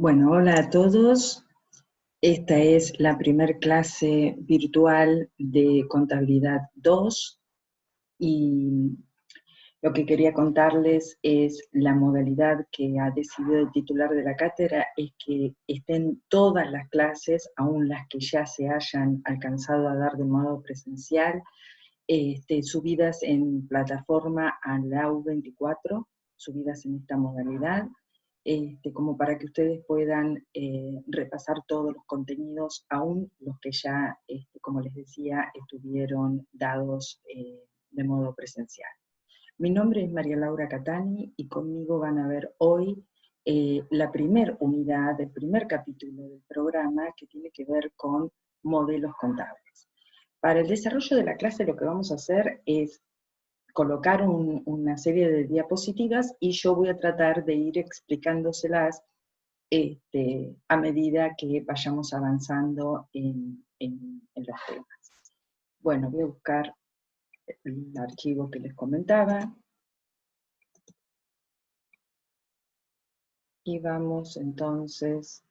Bueno, hola a todos. Esta es la primer clase virtual de Contabilidad 2 y lo que quería contarles es la modalidad que ha decidido el titular de la cátedra es que estén todas las clases, aún las que ya se hayan alcanzado a dar de modo presencial, subidas en plataforma a la U24, subidas en esta modalidad. Como para que ustedes puedan repasar todos los contenidos, aún los que ya, como les decía, estuvieron dados de modo presencial. Mi nombre es María Laura Catani y conmigo van a ver hoy la primera unidad, el primer capítulo del programa que tiene que ver con modelos contables. Para el desarrollo de la clase lo que vamos a hacer es colocar una serie de diapositivas y yo voy a tratar de ir explicándoselas a medida que vayamos avanzando en los temas. Bueno, voy a buscar el archivo que les comentaba. Y vamos entonces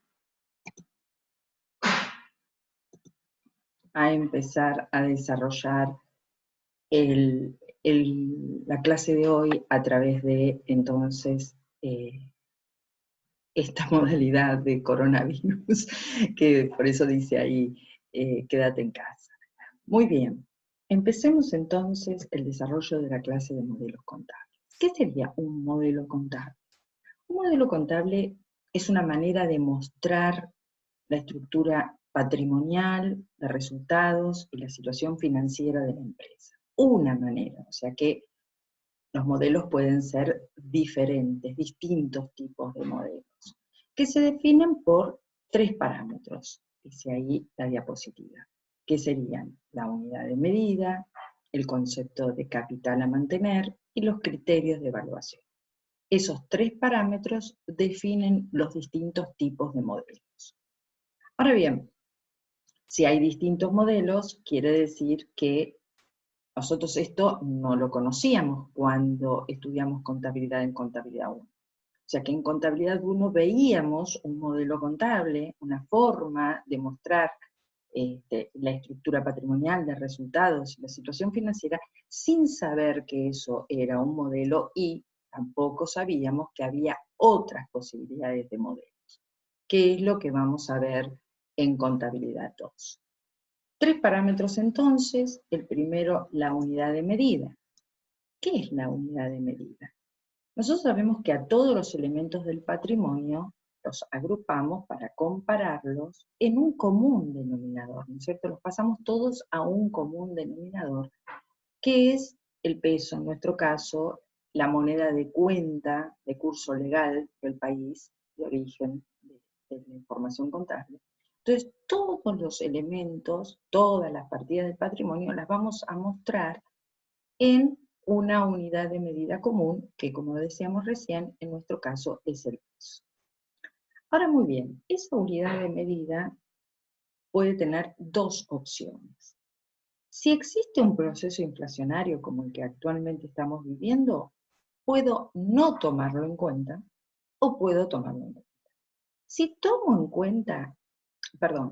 a empezar a desarrollar la clase de hoy a través de entonces esta modalidad de coronavirus, que por eso dice ahí, quédate en casa. Muy bien, empecemos entonces el desarrollo de la clase de modelos contables. ¿Qué sería un modelo contable? Un modelo contable es una manera de mostrar la estructura patrimonial, de resultados y la situación financiera de la empresa. Una manera, o sea que los modelos pueden ser diferentes, distintos tipos de modelos, que se definen por 3 parámetros, dice ahí la diapositiva, que serían la unidad de medida, el concepto de capital a mantener y los criterios de evaluación. Esos 3 parámetros definen los distintos tipos de modelos. Ahora bien, si hay distintos modelos, quiere decir que nosotros esto no lo conocíamos cuando estudiamos contabilidad en Contabilidad 1. O sea que en Contabilidad 1 veíamos un modelo contable, una forma de mostrar la estructura patrimonial de resultados y la situación financiera, sin saber que eso era un modelo y tampoco sabíamos que había otras posibilidades de modelos, que es lo que vamos a ver en Contabilidad 2. 3 parámetros entonces, el primero, la unidad de medida. ¿Qué es la unidad de medida? Nosotros sabemos que a todos los elementos del patrimonio los agrupamos para compararlos en un común denominador, ¿no es cierto? Los pasamos todos a un común denominador, que es el peso, en nuestro caso, la moneda de cuenta de curso legal del país de origen de la información contable. Entonces, todos los elementos, todas las partidas del patrimonio las vamos a mostrar en una unidad de medida común, que como decíamos recién, en nuestro caso es el peso. Ahora muy bien, esa unidad de medida puede tener 2 opciones. Si existe un proceso inflacionario como el que actualmente estamos viviendo, puedo no tomarlo en cuenta o puedo tomarlo en cuenta. Si tomo en cuenta,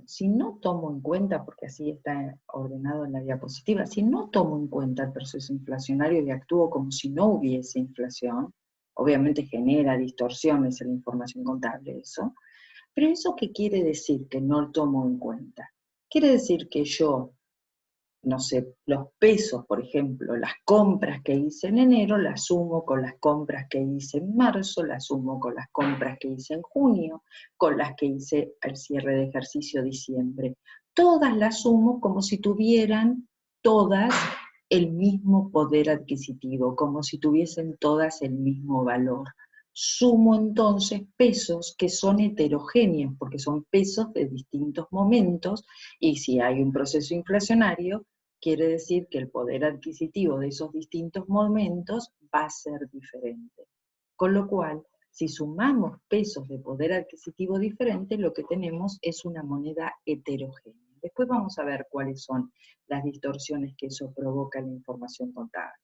si no tomo en cuenta, porque así está ordenado en la diapositiva, si no tomo en cuenta el proceso inflacionario y actúo como si no hubiese inflación, obviamente genera distorsiones en la información contable eso, pero ¿eso qué quiere decir que no tomo en cuenta? Quiere decir que yo, no sé, los pesos, por ejemplo, las compras que hice en enero, las sumo con las compras que hice en marzo, las sumo con las compras que hice en junio, con las que hice al cierre de ejercicio diciembre. Todas las sumo como si tuvieran todas el mismo poder adquisitivo, como si tuviesen todas el mismo valor. Sumo entonces pesos que son heterogéneos, porque son pesos de distintos momentos, y si hay un proceso inflacionario, quiere decir que el poder adquisitivo de esos distintos momentos va a ser diferente. Con lo cual, si sumamos pesos de poder adquisitivo diferente, lo que tenemos es una moneda heterogénea. Después vamos a ver cuáles son las distorsiones que eso provoca en la información contable.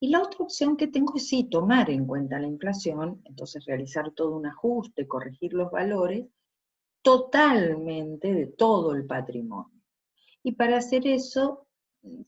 Y la otra opción que tengo es sí tomar en cuenta la inflación, entonces realizar todo un ajuste, corregir los valores totalmente de todo el patrimonio. Y para hacer eso,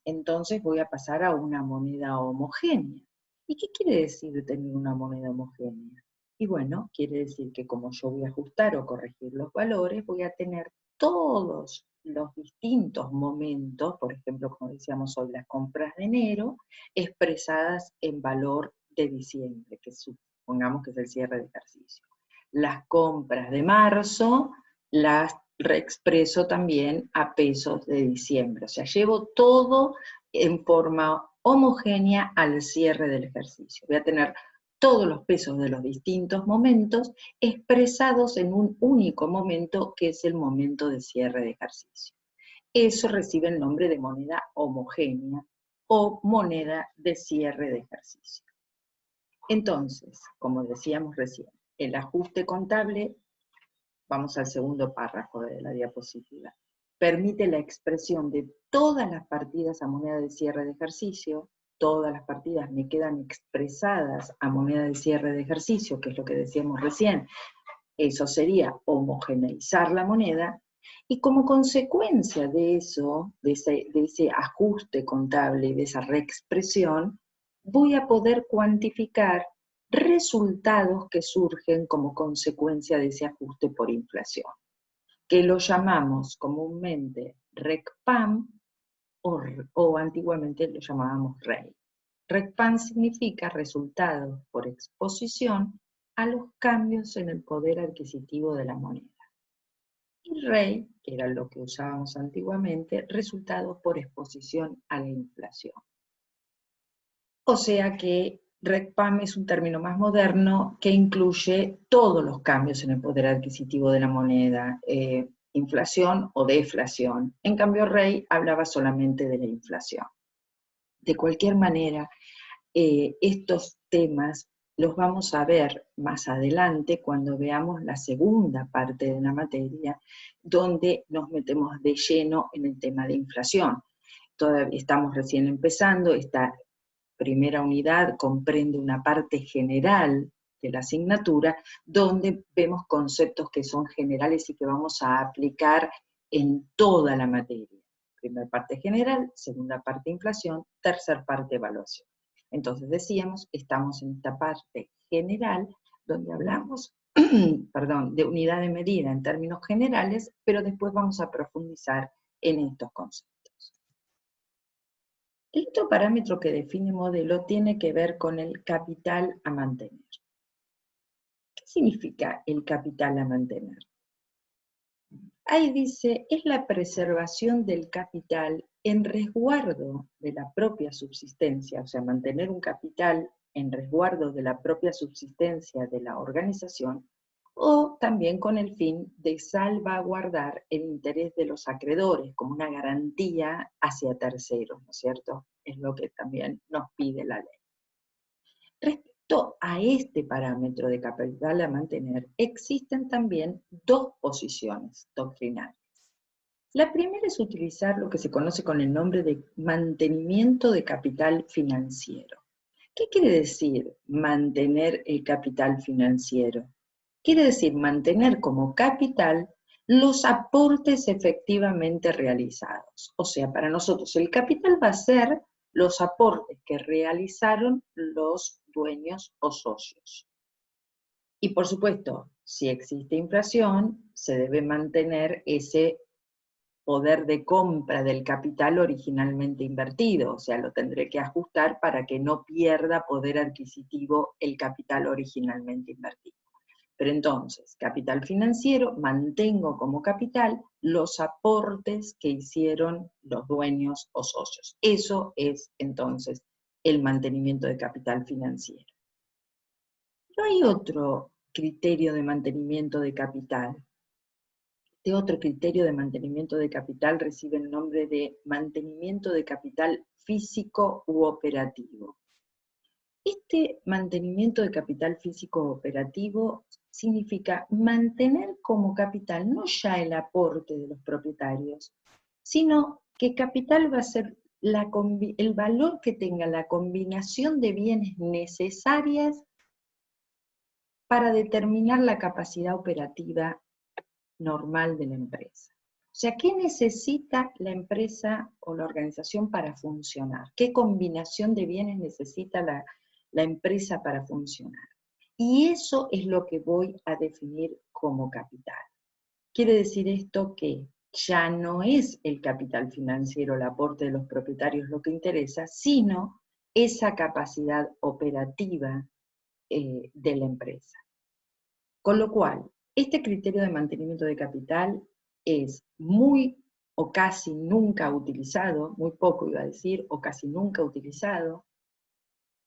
entonces voy a pasar a una moneda homogénea. ¿Y qué quiere decir tener una moneda homogénea? Y bueno, quiere decir que como yo voy a ajustar o corregir los valores, voy a tener todos los distintos momentos, por ejemplo, como decíamos hoy, las compras de enero, expresadas en valor de diciembre, que supongamos que es el cierre de ejercicio. Las compras de marzo, las reexpreso también a pesos de diciembre. O sea, llevo todo en forma homogénea al cierre del ejercicio. Voy a tener todos los pesos de los distintos momentos expresados en un único momento, que es el momento de cierre de ejercicio. Eso recibe el nombre de moneda homogénea o moneda de cierre de ejercicio. Entonces, como decíamos recién, el ajuste contable, vamos al segundo párrafo de la diapositiva, permite la expresión de todas las partidas a moneda de cierre de ejercicio. Todas las partidas me quedan expresadas a moneda de cierre de ejercicio, que es lo que decíamos recién. Eso sería homogeneizar la moneda, y como consecuencia de eso, de ese ajuste contable y de esa reexpresión, voy a poder cuantificar resultados que surgen como consecuencia de ese ajuste por inflación, que lo llamamos comúnmente RECPAM o antiguamente lo llamábamos REI. RECPAM significa resultados por exposición a los cambios en el poder adquisitivo de la moneda. Y REI, que era lo que usábamos antiguamente, resultados por exposición a la inflación. O sea que RECPAM es un término más moderno que incluye todos los cambios en el poder adquisitivo de la moneda, inflación o deflación. En cambio, REI hablaba solamente de la inflación. De cualquier manera, estos temas los vamos a ver más adelante cuando veamos la segunda parte de la materia, donde nos metemos de lleno en el tema de inflación. Todavía estamos recién empezando, esta primera unidad comprende una parte general de la asignatura, donde vemos conceptos que son generales y que vamos a aplicar en toda la materia. Primera parte general, segunda parte inflación, tercera parte evaluación. Entonces decíamos, estamos en esta parte general, donde hablamos de unidad de medida en términos generales, pero después vamos a profundizar en estos conceptos. El otro parámetro que define modelo tiene que ver con el capital a mantener. ¿Qué significa el capital a mantener? Ahí dice, es la preservación del capital en resguardo de la propia subsistencia, o sea, mantener un capital en resguardo de la propia subsistencia de la organización, o también con el fin de salvaguardar el interés de los acreedores como una garantía hacia terceros, ¿no es cierto? Es lo que también nos pide la ley. Respecto a este parámetro de capital a mantener, existen también dos posiciones doctrinales. La primera es utilizar lo que se conoce con el nombre de mantenimiento de capital financiero. ¿Qué quiere decir mantener el capital financiero? Quiere decir mantener como capital los aportes efectivamente realizados. O sea, para nosotros el capital va a ser los aportes que realizaron los dueños o socios. Y por supuesto, si existe inflación, se debe mantener ese poder de compra del capital originalmente invertido, o sea, lo tendré que ajustar para que no pierda poder adquisitivo el capital originalmente invertido. Pero entonces, capital financiero, mantengo como capital los aportes que hicieron los dueños o socios. Eso es entonces el mantenimiento de capital financiero. Pero hay otro criterio de mantenimiento de capital. Este otro criterio de mantenimiento de capital recibe el nombre de mantenimiento de capital físico u operativo. Este mantenimiento de capital físico u operativo significa mantener como capital no ya el aporte de los propietarios, sino que capital va a ser el valor que tenga la combinación de bienes necesarias para determinar la capacidad operativa normal de la empresa. O sea, ¿qué necesita la empresa o la organización para funcionar? ¿Qué combinación de bienes necesita la empresa para funcionar? Y eso es lo que voy a definir como capital. Quiere decir esto que ya no es el capital financiero, el aporte de los propietarios lo que interesa, sino esa capacidad operativa de la empresa. Con lo cual, este criterio de mantenimiento de capital es muy o casi nunca utilizado, muy poco iba a decir, o casi nunca utilizado.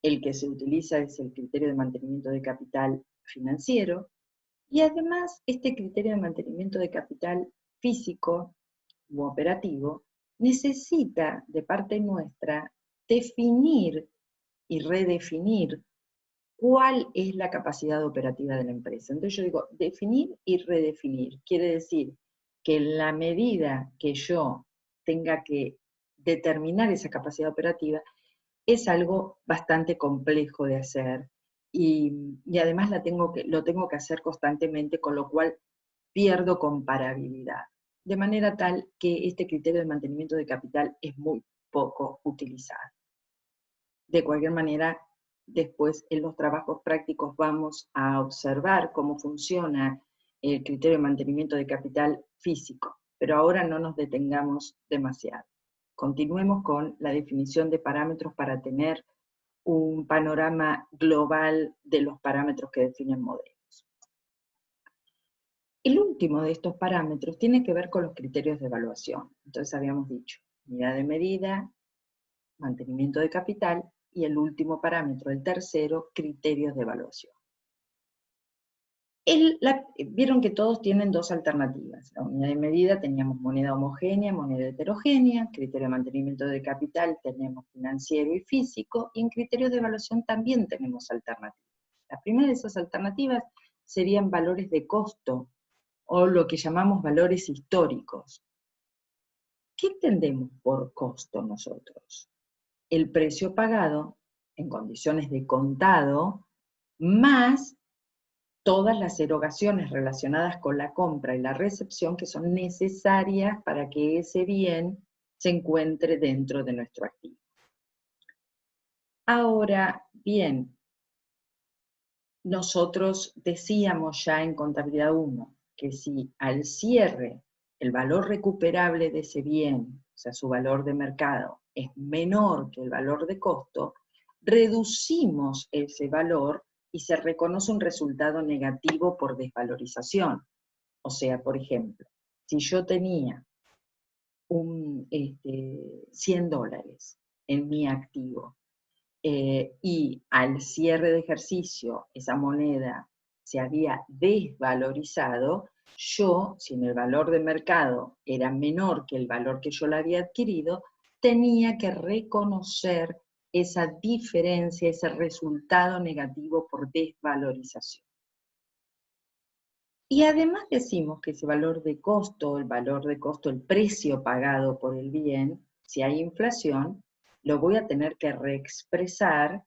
El que se utiliza es el criterio de mantenimiento de capital financiero, y además este criterio de mantenimiento de capital físico u operativo necesita de parte nuestra definir y redefinir cuál es la capacidad operativa de la empresa. Entonces yo digo, definir y redefinir. Quiere decir que en la medida que yo tenga que determinar esa capacidad operativa, es algo bastante complejo de hacer y además lo tengo que hacer constantemente, con lo cual pierdo comparabilidad. De manera tal que este criterio de mantenimiento de capital es muy poco utilizado. De cualquier manera, después en los trabajos prácticos vamos a observar cómo funciona el criterio de mantenimiento de capital físico, pero ahora no nos detengamos demasiado. Continuemos con la definición de parámetros para tener un panorama global de los parámetros que definen modelos. El último de estos parámetros tiene que ver con los criterios de evaluación. Entonces habíamos dicho, unidad de medida, mantenimiento de capital, y el último parámetro, el tercero, criterios de evaluación. Vieron que todos tienen dos alternativas. La unidad de medida teníamos moneda homogénea, moneda heterogénea, criterio de mantenimiento de capital tenemos financiero y físico, y en criterios de evaluación también tenemos alternativas. La primera de esas alternativas serían valores de costo, o lo que llamamos valores históricos. ¿Qué entendemos por costo nosotros? El precio pagado en condiciones de contado, más todas las erogaciones relacionadas con la compra y la recepción que son necesarias para que ese bien se encuentre dentro de nuestro activo. Ahora bien, nosotros decíamos ya en contabilidad 1 que si al cierre el valor recuperable de ese bien, o sea, su valor de mercado, es menor que el valor de costo, reducimos ese valor y se reconoce un resultado negativo por desvalorización. O sea, por ejemplo, si yo tenía $100 en mi activo, y al cierre de ejercicio esa moneda se había desvalorizado, yo, si en el valor de mercado era menor que el valor que yo la había adquirido, tenía que reconocer esa diferencia, ese resultado negativo por desvalorización. Y además decimos que ese valor de costo, el precio pagado por el bien, si hay inflación, lo voy a tener que reexpresar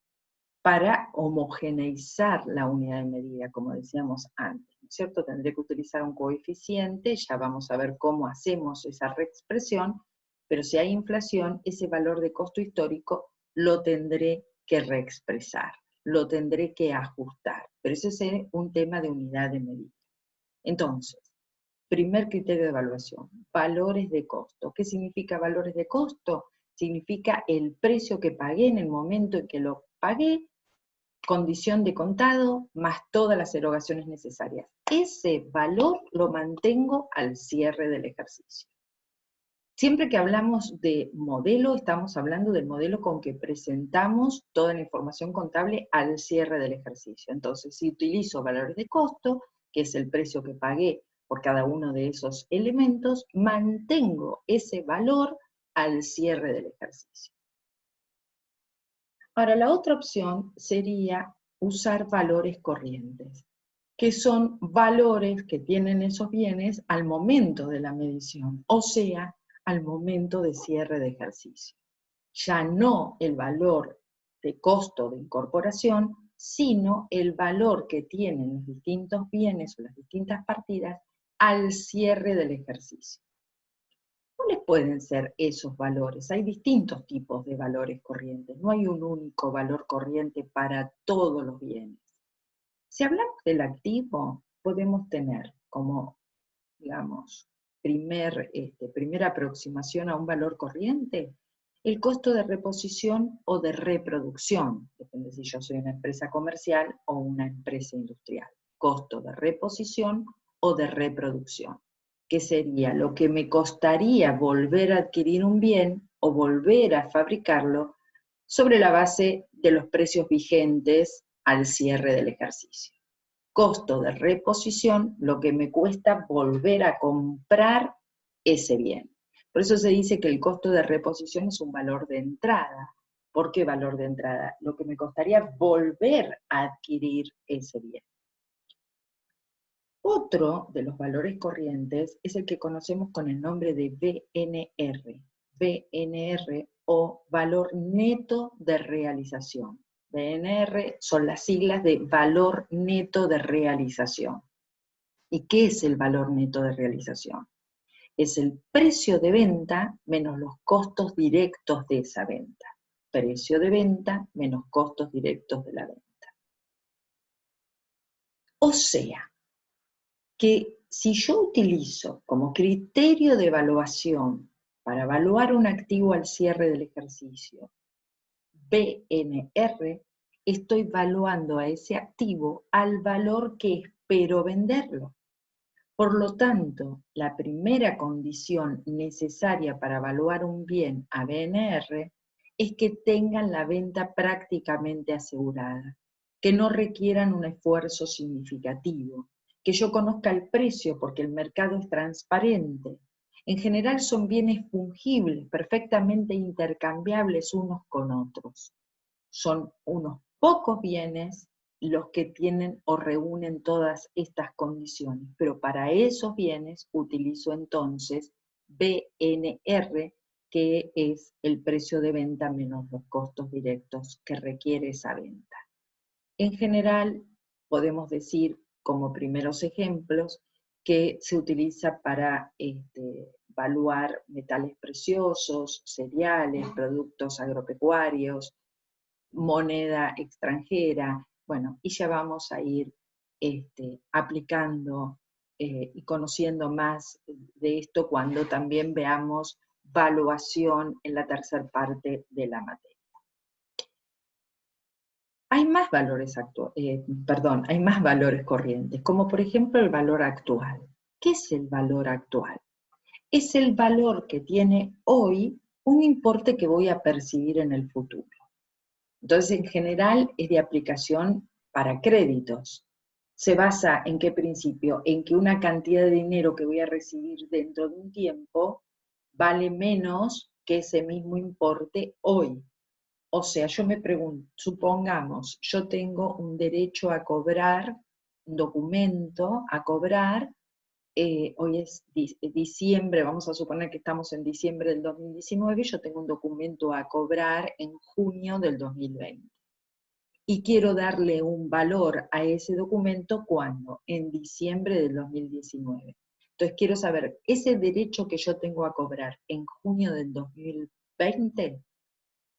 para homogeneizar la unidad de medida, como decíamos antes, ¿no es cierto? Tendré que utilizar un coeficiente, ya vamos a ver cómo hacemos esa reexpresión, pero si hay inflación, ese valor de costo histórico lo tendré que reexpresar, lo tendré que ajustar, pero ese es un tema de unidad de medida. Entonces, primer criterio de evaluación, valores de costo. ¿Qué significa valores de costo? Significa el precio que pagué en el momento en que lo pagué, condición de contado, más todas las erogaciones necesarias. Ese valor lo mantengo al cierre del ejercicio. Siempre que hablamos de modelo, estamos hablando del modelo con que presentamos toda la información contable al cierre del ejercicio. Entonces, si utilizo valores de costo, que es el precio que pagué por cada uno de esos elementos, mantengo ese valor al cierre del ejercicio. Ahora, la otra opción sería usar valores corrientes, que son valores que tienen esos bienes al momento de la medición, o sea, al momento de cierre de ejercicio. ya no el valor de costo de incorporación, sino el valor que tienen los distintos bienes o las distintas partidas al cierre del ejercicio. ¿Cuáles pueden ser esos valores? Hay distintos tipos de valores corrientes, no hay un único valor corriente para todos los bienes. Si hablamos del activo, podemos tener como, digamos, primera aproximación a un valor corriente, el costo de reposición o de reproducción, depende si yo soy una empresa comercial o una empresa industrial, costo de reposición o de reproducción, que sería lo que me costaría volver a adquirir un bien o volver a fabricarlo sobre la base de los precios vigentes al cierre del ejercicio. Costo de reposición, lo que me cuesta volver a comprar ese bien. Por eso se dice que el costo de reposición es un valor de entrada. ¿Por qué valor de entrada? Lo que me costaría volver a adquirir ese bien. Otro de los valores corrientes es el que conocemos con el nombre de VNR. VNR o valor neto de realización. VNR son las siglas de valor neto de realización. ¿Y qué es el valor neto de realización? Es el precio de venta menos los costos directos de esa venta. Precio de venta menos costos directos de la venta. O sea, que si yo utilizo como criterio de evaluación para evaluar un activo al cierre del ejercicio VNR, estoy valuando a ese activo al valor que espero venderlo. Por lo tanto, la primera condición necesaria para evaluar un bien a VNR es que tengan la venta prácticamente asegurada, que no requieran un esfuerzo significativo, que yo conozca el precio porque el mercado es transparente. En general son bienes fungibles, perfectamente intercambiables unos con otros. Son unos pocos bienes los que tienen o reúnen todas estas condiciones, pero para esos bienes utilizo entonces VNR, que es el precio de venta menos los costos directos que requiere esa venta. En general, podemos decir como primeros ejemplos que se utiliza para evaluar metales preciosos, cereales, productos agropecuarios, moneda extranjera, bueno, y ya vamos a ir aplicando y conociendo más de esto cuando también veamos valuación en la tercera parte de la materia. Hay más hay más valores corrientes, como por ejemplo el valor actual. ¿Qué es el valor actual? Es el valor que tiene hoy un importe que voy a percibir en el futuro. Entonces, en general, es de aplicación para créditos. ¿Se basa en qué principio? En que una cantidad de dinero que voy a recibir dentro de un tiempo vale menos que ese mismo importe hoy. O sea, yo me pregunto, supongamos, yo tengo un derecho a cobrar, un documento a cobrar, hoy es diciembre, vamos a suponer que estamos en diciembre del 2019, yo tengo un documento a cobrar en junio del 2020. Y quiero darle un valor a ese documento cuando, en diciembre del 2019. Entonces quiero saber, ese derecho que yo tengo a cobrar en junio del 2020,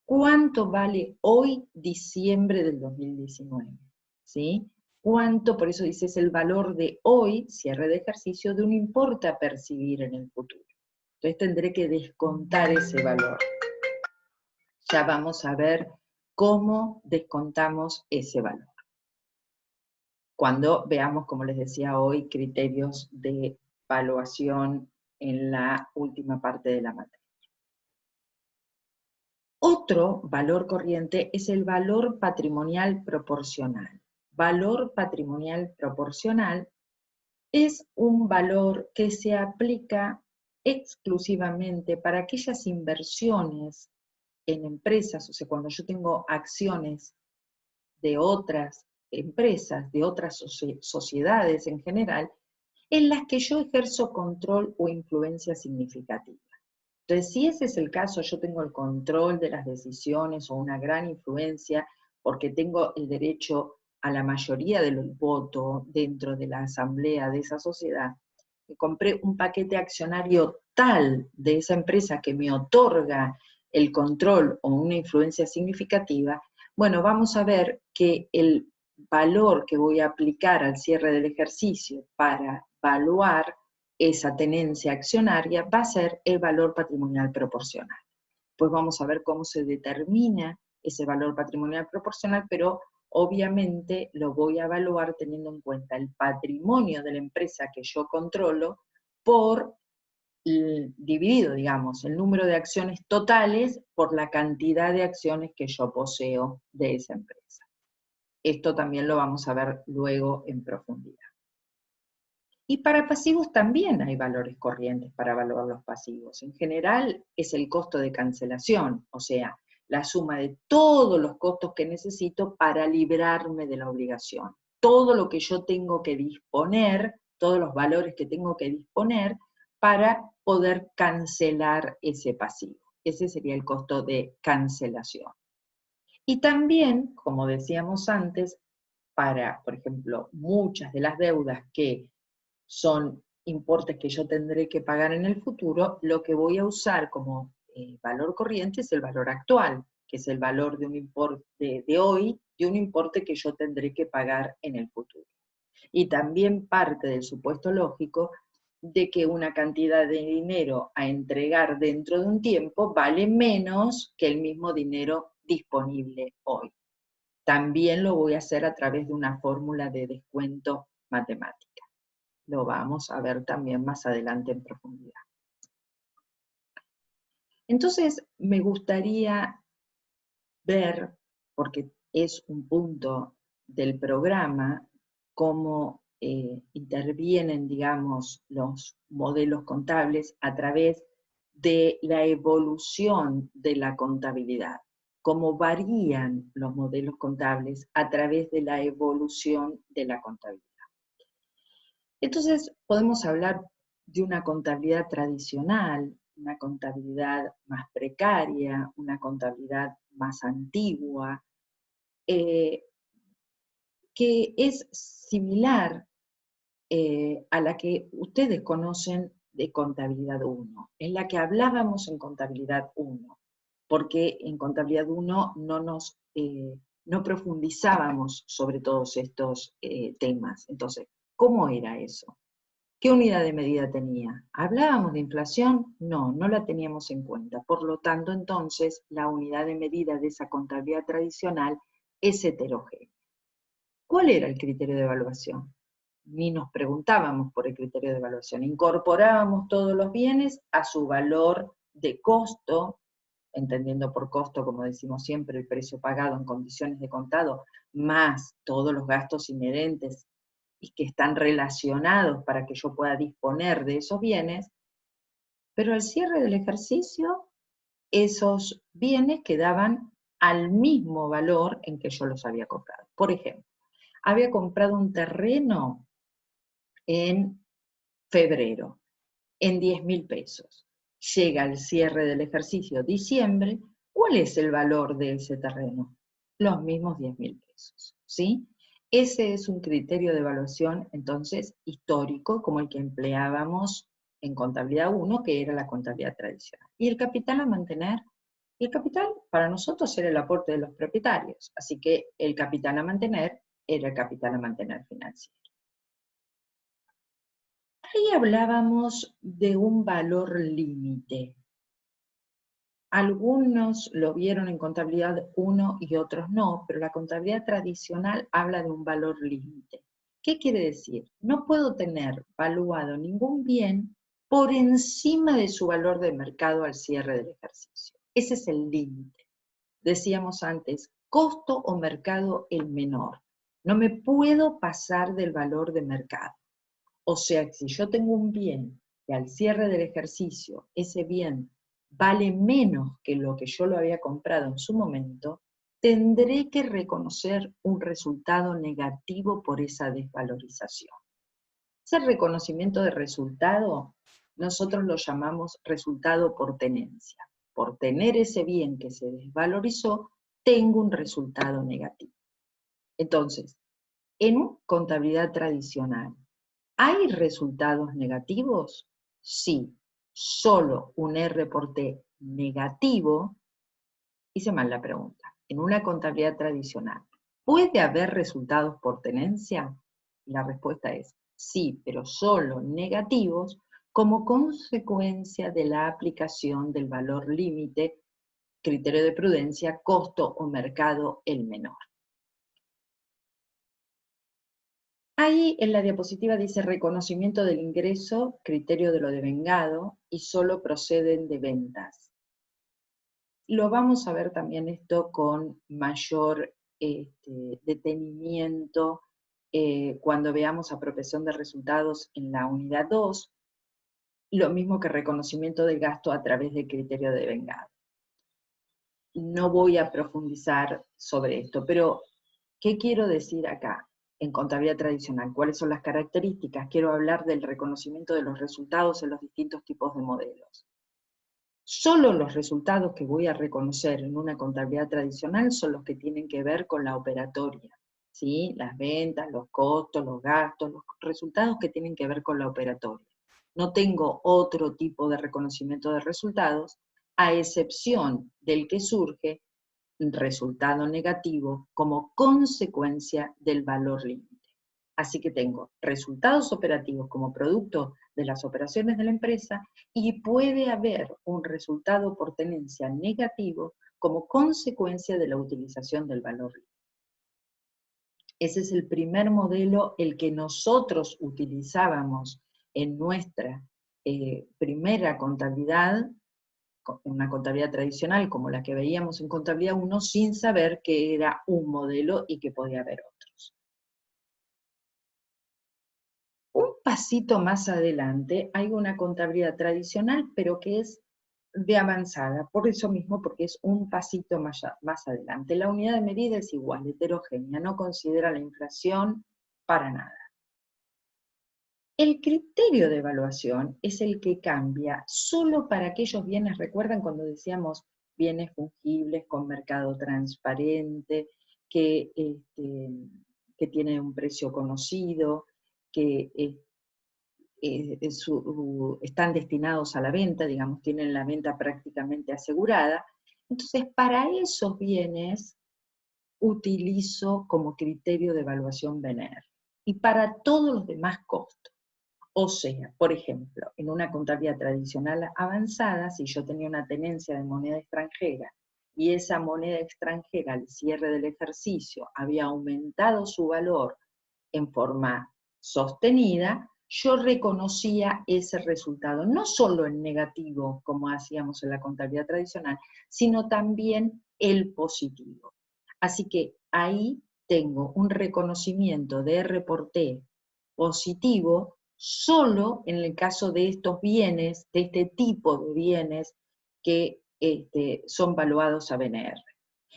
¿cuánto vale hoy, diciembre del 2019? ¿Sí? ¿Cuánto, por eso dices, el valor de hoy, cierre de ejercicio, de un importe a percibir en el futuro? Entonces tendré que descontar ese valor. Ya vamos a ver cómo descontamos ese valor. Cuando veamos, como les decía hoy, criterios de evaluación en la última parte de la materia. Otro valor corriente es el valor patrimonial proporcional. Valor patrimonial proporcional es un valor que se aplica exclusivamente para aquellas inversiones en empresas, o sea, cuando yo tengo acciones de otras empresas, de otras sociedades en general, en las que yo ejerzo control o influencia significativa. Entonces, si ese es el caso, yo tengo el control de las decisiones o una gran influencia porque tengo el derecho a la mayoría del voto dentro de la asamblea de esa sociedad, y compré un paquete accionario tal de esa empresa que me otorga el control o una influencia significativa, bueno, vamos a ver que el valor que voy a aplicar al cierre del ejercicio para evaluar esa tenencia accionaria va a ser el valor patrimonial proporcional. Pues vamos a ver cómo se determina ese valor patrimonial proporcional, pero obviamente lo voy a evaluar teniendo en cuenta el patrimonio de la empresa que yo controlo por dividido, digamos, el número de acciones totales por la cantidad de acciones que yo poseo de esa empresa. Esto también lo vamos a ver luego en profundidad. Y para pasivos también hay valores corrientes para evaluar los pasivos. En general es el costo de cancelación, o sea, la suma de todos los costos que necesito para librarme de la obligación. Todo lo que yo tengo que disponer, todos los valores que tengo que disponer para poder cancelar ese pasivo. Ese sería el costo de cancelación. Y también, como decíamos antes, para, por ejemplo, muchas de las deudas que son importes que yo tendré que pagar en el futuro, lo que voy a usar como valor corriente es el valor actual, que es el valor de un importe de hoy, de un importe que yo tendré que pagar en el futuro. Y también parte del supuesto lógico de que una cantidad de dinero a entregar dentro de un tiempo vale menos que el mismo dinero disponible hoy. También lo voy a hacer a través de una fórmula de descuento matemática. Lo vamos a ver también más adelante en profundidad. Entonces, me gustaría ver, porque es un punto del programa, cómo intervienen, digamos, los modelos contables a través de la evolución de la contabilidad, cómo varían los modelos contables a través de la evolución de la contabilidad. Entonces, podemos hablar de una contabilidad tradicional, una contabilidad más precaria, una contabilidad más antigua, que es similar a la que ustedes conocen de contabilidad 1, es la que hablábamos en contabilidad 1, porque en contabilidad 1 no profundizábamos sobre todos estos temas. Entonces, ¿cómo era eso? ¿Qué unidad de medida tenía? ¿Hablábamos de inflación? No, no la teníamos en cuenta. Por lo tanto, entonces, la unidad de medida de esa contabilidad tradicional es heterogénea. ¿Cuál era el criterio de evaluación? Ni nos preguntábamos por el criterio de evaluación. Incorporábamos todos los bienes a su valor de costo, entendiendo por costo, como decimos siempre, el precio pagado en condiciones de contado, más todos los gastos inherentes y que están relacionados para que yo pueda disponer de esos bienes, pero al cierre del ejercicio, esos bienes quedaban al mismo valor en que yo los había comprado. Por ejemplo, había comprado un terreno en febrero, en 10.000 pesos. Llega el cierre del ejercicio diciembre, ¿cuál es el valor de ese terreno? Los mismos 10.000 pesos, ¿sí? Ese es un criterio de evaluación, entonces, histórico, como el que empleábamos en contabilidad 1, que era la contabilidad tradicional. ¿Y el capital a mantener? El capital para nosotros era el aporte de los propietarios, así que el capital a mantener era el capital a mantener financiero. Ahí hablábamos de un valor límite. Algunos lo vieron en contabilidad 1 y otros no, pero la contabilidad tradicional habla de un valor límite. ¿Qué quiere decir? No puedo tener valuado ningún bien por encima de su valor de mercado al cierre del ejercicio. Ese es el límite. Decíamos antes, costo o mercado el menor. No me puedo pasar del valor de mercado. O sea, que si yo tengo un bien y al cierre del ejercicio ese bien vale menos que lo que yo lo había comprado en su momento, tendré que reconocer un resultado negativo por esa desvalorización. Ese reconocimiento de resultado nosotros lo llamamos resultado por tenencia. Por tener ese bien que se desvalorizó, tengo un resultado negativo. Entonces, en contabilidad tradicional, ¿hay resultados negativos? Sí, solo un R por T negativo. Hice mal la pregunta. En una contabilidad tradicional, ¿puede haber resultados por tenencia? La respuesta es sí, pero solo negativos como consecuencia de la aplicación del valor límite, criterio de prudencia, costo o mercado el menor. Ahí en la diapositiva dice reconocimiento del ingreso, criterio de lo devengado, y solo proceden de ventas. Lo vamos a ver también esto con mayor detenimiento cuando veamos apropiación de resultados en la unidad 2, lo mismo que reconocimiento del gasto a través del criterio de devengado. No voy a profundizar sobre esto, pero ¿qué quiero decir acá en contabilidad tradicional? ¿Cuáles son las características? Quiero hablar del reconocimiento de los resultados en los distintos tipos de modelos. Solo los resultados que voy a reconocer en una contabilidad tradicional son los que tienen que ver con la operatoria, ¿sí? Las ventas, los costos, los gastos, los resultados que tienen que ver con la operatoria. No tengo otro tipo de reconocimiento de resultados, a excepción del que surge resultado negativo como consecuencia del valor límite. Así que tengo resultados operativos como producto de las operaciones de la empresa y puede haber un resultado por tenencia negativo como consecuencia de la utilización del valor límite. Ese es el primer modelo, el que nosotros utilizábamos en nuestra primera contabilidad, una contabilidad tradicional como la que veíamos en contabilidad 1, sin saber que era un modelo y que podía haber otros. Un pasito más adelante hay una contabilidad tradicional, pero que es de avanzada, por eso mismo, porque es un pasito más adelante. La unidad de medida es igual, heterogénea, no considera la inflación para nada. El criterio de evaluación es el que cambia solo para aquellos bienes, recuerdan cuando decíamos bienes fungibles con mercado transparente, que tienen un precio conocido, que están destinados a la venta, digamos, tienen la venta prácticamente asegurada. Entonces, para esos bienes utilizo como criterio de evaluación BNR. Y para todos los demás costos. O sea, por ejemplo, en una contabilidad tradicional avanzada, si yo tenía una tenencia de moneda extranjera y esa moneda extranjera al cierre del ejercicio había aumentado su valor en forma sostenida, yo reconocía ese resultado, no solo en negativo, como hacíamos en la contabilidad tradicional, sino también el positivo. Así que ahí tengo un reconocimiento de R por T positivo solo en el caso de estos bienes, de este tipo de bienes que son valuados a BNR.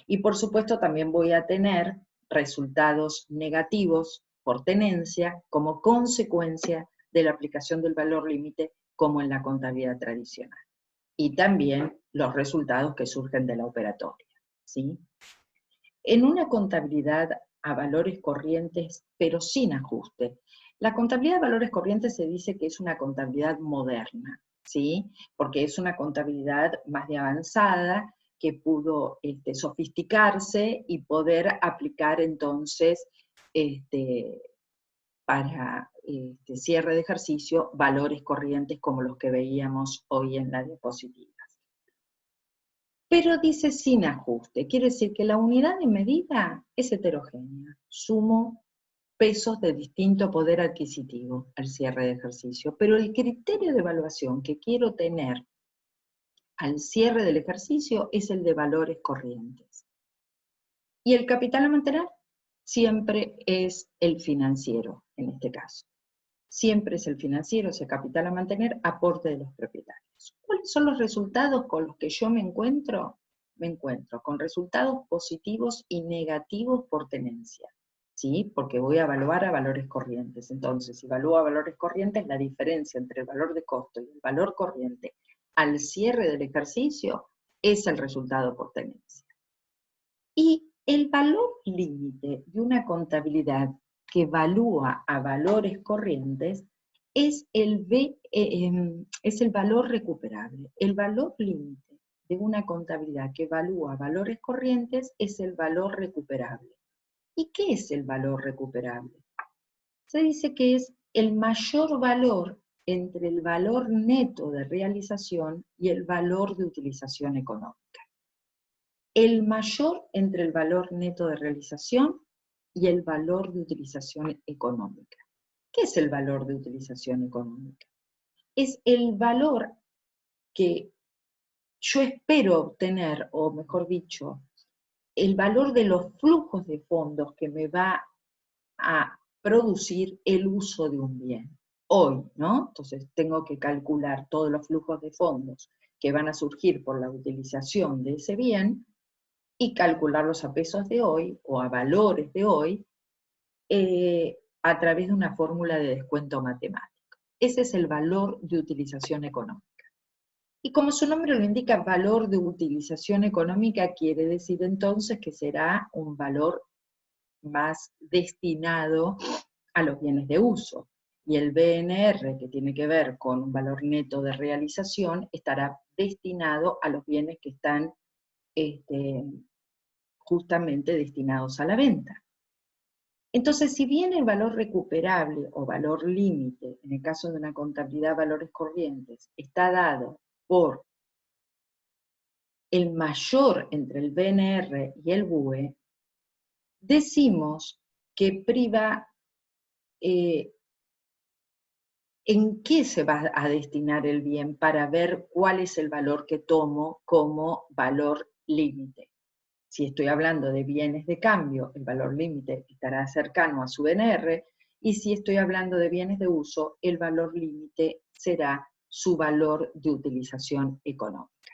Y por supuesto también voy a tener resultados negativos por tenencia como consecuencia de la aplicación del valor límite como en la contabilidad tradicional. Y también los resultados que surgen de la operatoria, ¿sí? En una contabilidad a valores corrientes, pero sin ajuste. La contabilidad de valores corrientes se dice que es una contabilidad moderna, ¿sí? Porque es una contabilidad más de avanzada, que pudo sofisticarse y poder aplicar entonces para cierre de ejercicio valores corrientes como los que veíamos hoy en la diapositiva. Pero dice sin ajuste, quiere decir que la unidad de medida es heterogénea. Sumo pesos de distinto poder adquisitivo al cierre de ejercicio, pero el criterio de evaluación que quiero tener al cierre del ejercicio es el de valores corrientes. Y el capital a mantener siempre es el financiero, en este caso. Siempre es el financiero, ese capital a mantener, aporte de los propietarios. ¿Cuáles son los resultados con los que yo me encuentro? Me encuentro con resultados positivos y negativos por tenencia. ¿sí? Porque voy a evaluar a valores corrientes. Entonces, si evalúo a valores corrientes, la diferencia entre el valor de costo y el valor corriente al cierre del ejercicio es el resultado por tenencia. Y el valor límite de una contabilidad que evalúa a valores corrientes es el valor recuperable. El valor límite de una contabilidad que evalúa valores corrientes es el valor recuperable. ¿Y qué es el valor recuperable? Se dice que es el mayor valor entre el valor neto de realización y el valor de utilización económica. El mayor entre el valor neto de realización y el valor de utilización económica. ¿Qué es el valor de utilización económica? Es el valor que yo espero obtener, o mejor dicho, el valor de los flujos de fondos que me va a producir el uso de un bien. Hoy, ¿no? Entonces tengo que calcular todos los flujos de fondos que van a surgir por la utilización de ese bien y calcularlos a pesos de hoy o a valores de hoy a través de una fórmula de descuento matemático. Ese es el valor de utilización económica. Y como su nombre lo indica, valor de utilización económica quiere decir entonces que será un valor más destinado a los bienes de uso. Y el BNR, que tiene que ver con un valor neto de realización, estará destinado a los bienes que están justamente destinados a la venta. Entonces, si bien el valor recuperable o valor límite, en el caso de una contabilidad de valores corrientes, está dado por el mayor entre el BNR y el BUE, decimos que priva en qué se va a destinar el bien para ver cuál es el valor que tomo como valor límite. Si estoy hablando de bienes de cambio, el valor límite estará cercano a su BNR, y si estoy hablando de bienes de uso, el valor límite será su valor de utilización económica.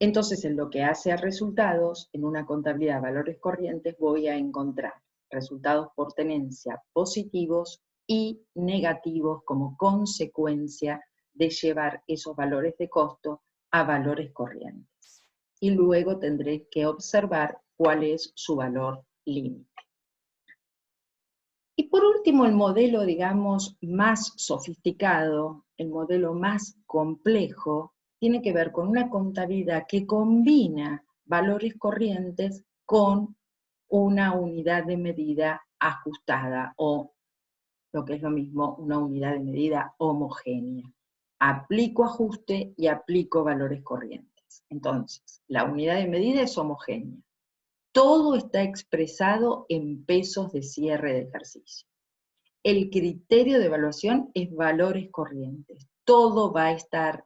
Entonces, en lo que hace a resultados, en una contabilidad de valores corrientes voy a encontrar resultados por tenencia positivos y negativos como consecuencia de llevar esos valores de costo a valores corrientes. Y luego tendré que observar cuál es su valor límite. Y por último, el modelo, digamos, más sofisticado, el modelo más complejo, tiene que ver con una contabilidad que combina valores corrientes con una unidad de medida ajustada, o lo que es lo mismo, una unidad de medida homogénea. Aplico ajuste y aplico valores corrientes. Entonces, la unidad de medida es homogénea. Todo está expresado en pesos de cierre de ejercicio. El criterio de evaluación es valores corrientes. Todo va a estar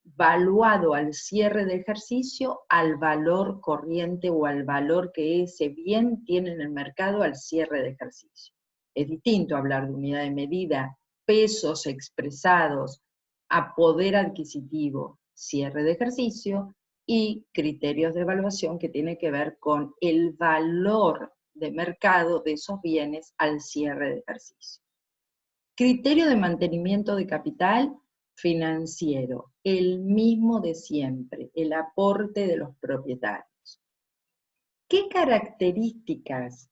valuado al cierre de ejercicio al valor corriente o al valor que ese bien tiene en el mercado al cierre de ejercicio. Es distinto hablar de unidad de medida, pesos expresados a poder adquisitivo, cierre de ejercicio, y criterios de evaluación que tienen que ver con el valor de mercado de esos bienes al cierre de ejercicio. Criterio de mantenimiento de capital financiero, el mismo de siempre, el aporte de los propietarios. ¿Qué características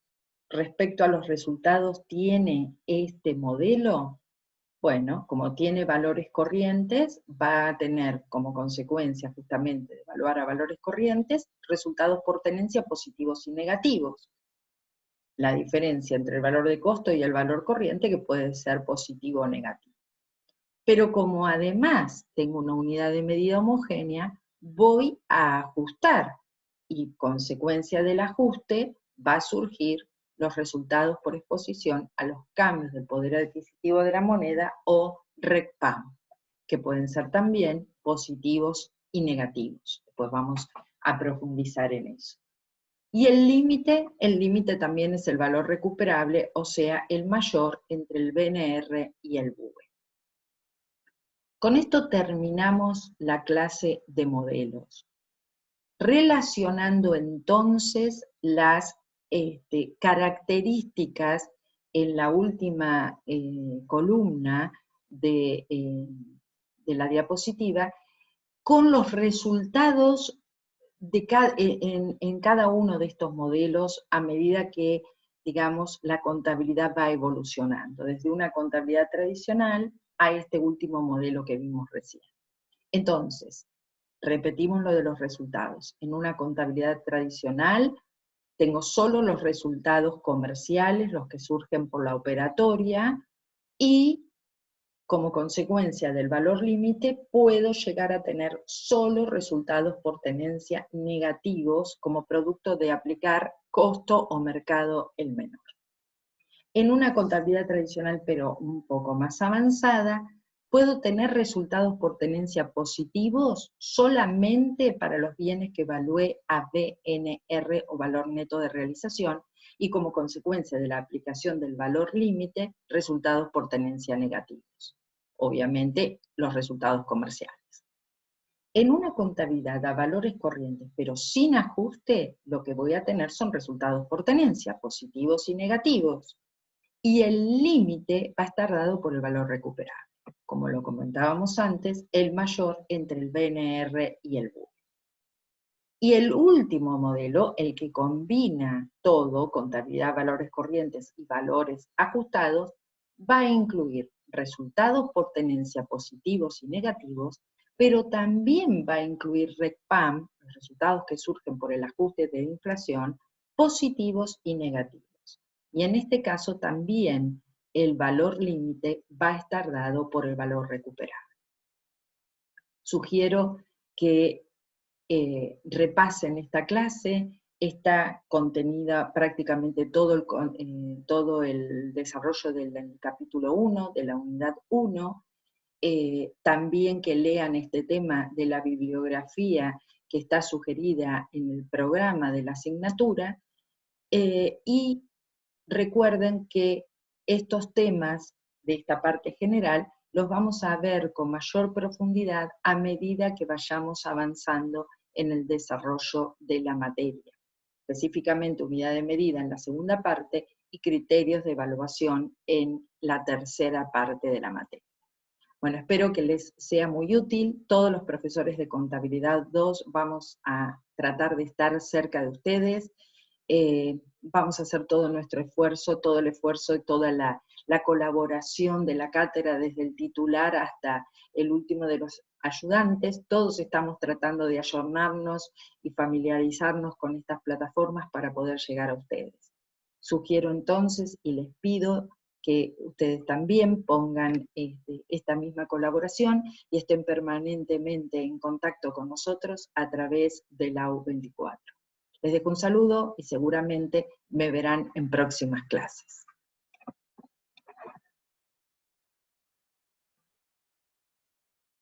respecto a los resultados tiene este modelo? Bueno, como tiene valores corrientes, va a tener como consecuencia justamente de evaluar a valores corrientes, resultados por tenencia positivos y negativos. La diferencia entre el valor de costo y el valor corriente, que puede ser positivo o negativo. Pero como además tengo una unidad de medida homogénea, voy a ajustar, y consecuencia del ajuste va a surgir los resultados por exposición a los cambios del poder adquisitivo de la moneda, o RECPAM, que pueden ser también positivos y negativos. Después vamos a profundizar en eso. Y el límite también es el valor recuperable, o sea, el mayor entre el BNR y el BUE. Con esto terminamos la clase de modelos, relacionando entonces las características en la última columna de la diapositiva con los resultados en cada uno de estos modelos a medida que, digamos, la contabilidad va evolucionando, desde una contabilidad tradicional a este último modelo que vimos recién. Entonces, repetimos lo de los resultados. En una contabilidad tradicional tengo solo los resultados comerciales, los que surgen por la operatoria, y como consecuencia del valor límite, puedo llegar a tener solo resultados por tenencia negativos como producto de aplicar costo o mercado el menor. En una contabilidad tradicional, pero un poco más avanzada, puedo tener resultados por tenencia positivos solamente para los bienes que evalué a BNR o valor neto de realización, y como consecuencia de la aplicación del valor límite, resultados por tenencia negativos. Obviamente, los resultados comerciales. En una contabilidad a valores corrientes, pero sin ajuste, lo que voy a tener son resultados por tenencia, positivos y negativos. Y el límite va a estar dado por el valor recuperable. Como lo comentábamos antes, el mayor entre el BNR y el BUE. Y el último modelo, el que combina todo, contabilidad, valores corrientes y valores ajustados, va a incluir resultados por tenencia positivos y negativos, pero también va a incluir RECPAM, los resultados que surgen por el ajuste de inflación, positivos y negativos. Y en este caso también el valor límite va a estar dado por el valor recuperable. Sugiero que repasen esta clase. Está contenida prácticamente todo el desarrollo del capítulo 1, de la unidad 1, también que lean este tema de la bibliografía que está sugerida en el programa de la asignatura, y recuerden que estos temas de esta parte general los vamos a ver con mayor profundidad a medida que vayamos avanzando en el desarrollo de la materia, específicamente unidad de medida en la segunda parte y criterios de evaluación en la tercera parte de la materia. Bueno, espero que les sea muy útil. Todos los profesores de Contabilidad 2 vamos a tratar de estar cerca de ustedes. Vamos a hacer todo nuestro esfuerzo, todo el esfuerzo y toda la colaboración de la cátedra, desde el titular hasta el último de los ayudantes. Todos estamos tratando de ayornarnos y familiarizarnos con estas plataformas para poder llegar a ustedes. Sugiero entonces y les pido que ustedes también pongan esta misma colaboración y estén permanentemente en contacto con nosotros a través de la U24. Les dejo un saludo y seguramente me verán en próximas clases.